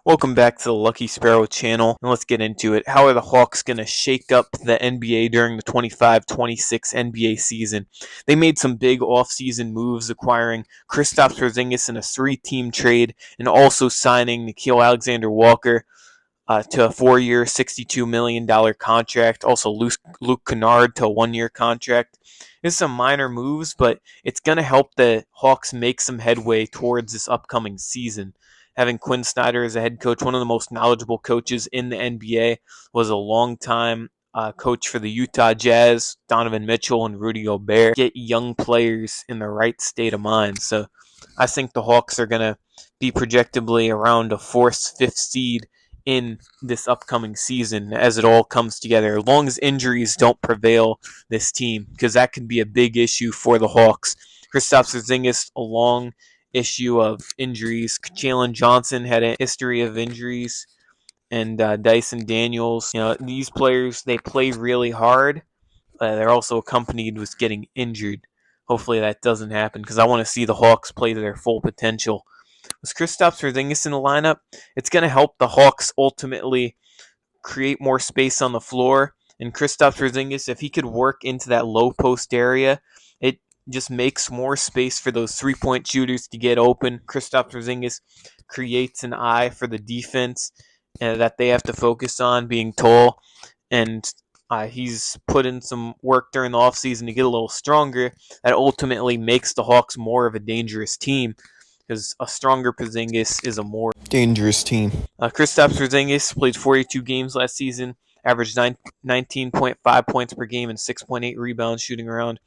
Welcome back to the Lucky Sparrow channel, and let's get into it. How are the Hawks going to shake up the NBA during the 25-26 NBA season? They made some big offseason moves, acquiring Kristaps Porzingis in a three-team trade, and also signing Nickeil Alexander-Walker to a 4-year, $62 million contract. Also, Luke Kennard to a 1-year contract. There's some minor moves, but it's going to help the Hawks make some headway towards this upcoming season. Having Quinn Snyder as a head coach, one of the most knowledgeable coaches in the NBA, was a long-time coach for the Utah Jazz, Donovan Mitchell and Rudy Gobert. Get young players in the right state of mind. So I think the Hawks are going to be projectably around a 4th, 5th seed in this upcoming season as it all comes together, as long as injuries don't prevail this team, because that could be a big issue for the Hawks. Kristaps Porzingis, a long issue of injuries. Jalen Johnson had a history of injuries, and Dyson Daniels. These players, they play really hard. They're also accompanied with getting injured. Hopefully that doesn't happen, because I want to see the Hawks play to their full potential. With Kristaps Porzingis in the lineup, it's going to help the Hawks ultimately create more space on the floor. And Kristaps Porzingis, if he could work into that low post area, it just makes more space for those three-point shooters to get open. Kristaps Porzingis creates an eye for the defense that they have to focus on, being tall. And he's put in some work during the offseason to get a little stronger. That ultimately makes the Hawks more of a dangerous team, because a stronger Porzingis is a more dangerous team. Kristaps Porzingis played 42 games last season, averaged 19.5 points per game and 6.8 rebounds, shooting around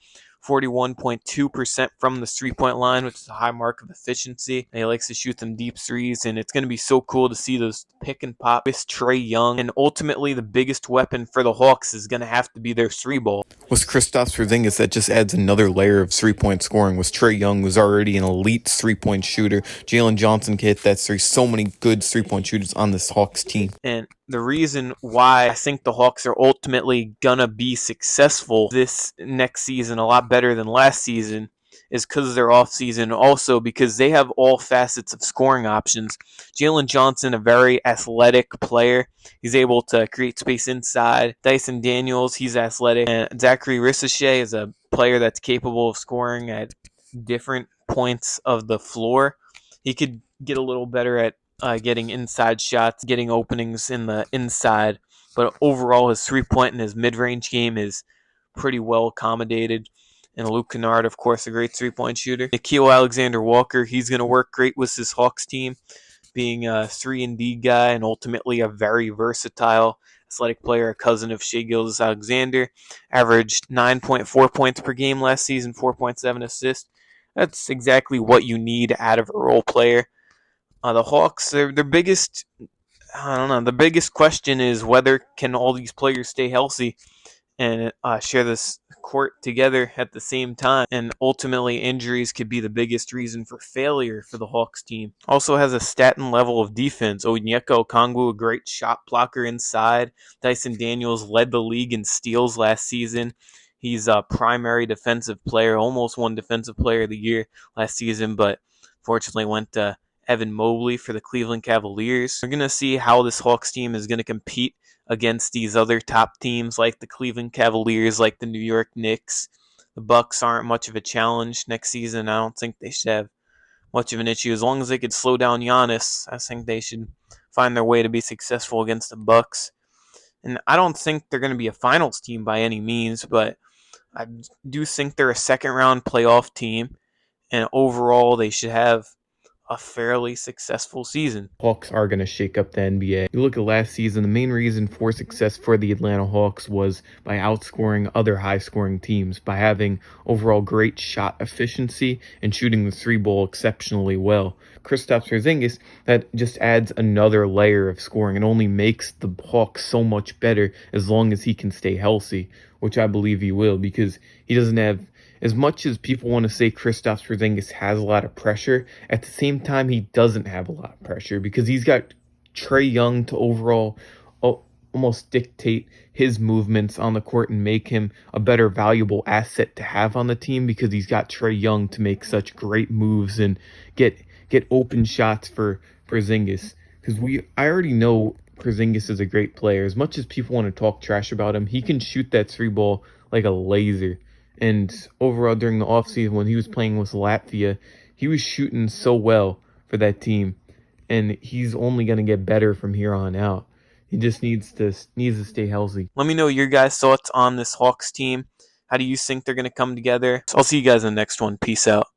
41.2% from the three-point line, which is a high mark of efficiency. And he likes to shoot them deep threes, and it's going to be so cool to see those pick and pop with Trae Young. And ultimately, the biggest weapon for the Hawks is going to have to be their three ball. With Kristaps Porzingis, that just adds another layer of three-point scoring. With Trae Young, who's already an elite three-point shooter, Jalen Johnson can hit that three. So many good three-point shooters on this Hawks team. And the reason why I think the Hawks are ultimately gonna be successful this next season, a lot better than last season, is because of their offseason. Also because they have all facets of scoring options. Jalen Johnson, a very athletic player. He's able to create space inside. Dyson Daniels, he's athletic. And Zachary Ricochet is a player that's capable of scoring at different points of the floor. He could get a little better at getting inside shots, getting openings in the inside. But overall, his three-point and his mid-range game is pretty well accommodated. And Luke Kennard, of course, a great three-point shooter. Nickeil Alexander-Walker, he's going to work great with this Hawks team, being a 3-and-D guy and ultimately a very versatile athletic player, a cousin of Shai Gilgeous-Alexander. Averaged 9.4 points per game last season, 4.7 assists. That's exactly what you need out of a role player. The Hawks, their biggest, the biggest question is whether can all these players stay healthy and share this court together at the same time. And ultimately, injuries could be the biggest reason for failure for the Hawks team. Also has a statin level of defense. Onyeka Okongwu, a great shot blocker inside. Dyson Daniels led the league in steals last season. He's a primary defensive player, almost won Defensive Player of the Year last season, but fortunately went to Evan Mobley for the Cleveland Cavaliers. We're going to see how this Hawks team is going to compete against these other top teams like the Cleveland Cavaliers, like the New York Knicks. The Bucks aren't much of a challenge next season. I don't think they should have much of an issue. As long as they could slow down Giannis, I think they should find their way to be successful against the Bucks. And I don't think they're going to be a finals team by any means, but I do think they're a second-round playoff team, and overall they should have a fairly successful season. Hawks are going to shake up the NBA. You look at last season, the main reason for success for the Atlanta Hawks was by outscoring other high-scoring teams, by having overall great shot efficiency and shooting the three ball exceptionally well. Kristaps Porzingis, that just adds another layer of scoring and only makes the Hawks so much better as long as he can stay healthy, which I believe he will, because he doesn't have, as much as people want to say Kristaps Porzingis has a lot of pressure, at the same time he doesn't have a lot of pressure because he's got Trae Young to overall almost dictate his movements on the court and make him a better valuable asset to have on the team, because he's got Trae Young to make such great moves and get open shots for Porzingis. because I already know Porzingis is a great player. As much as people want to talk trash about him, he can shoot that three ball like a laser. And overall, during the offseason when he was playing with Latvia, he was shooting so well for that team, and he's only going to get better from here on out. He just needs to stay healthy. Let me know your guys' thoughts on this Hawks team. How do you think they're going to come together? So I'll see you guys in the next one. Peace out.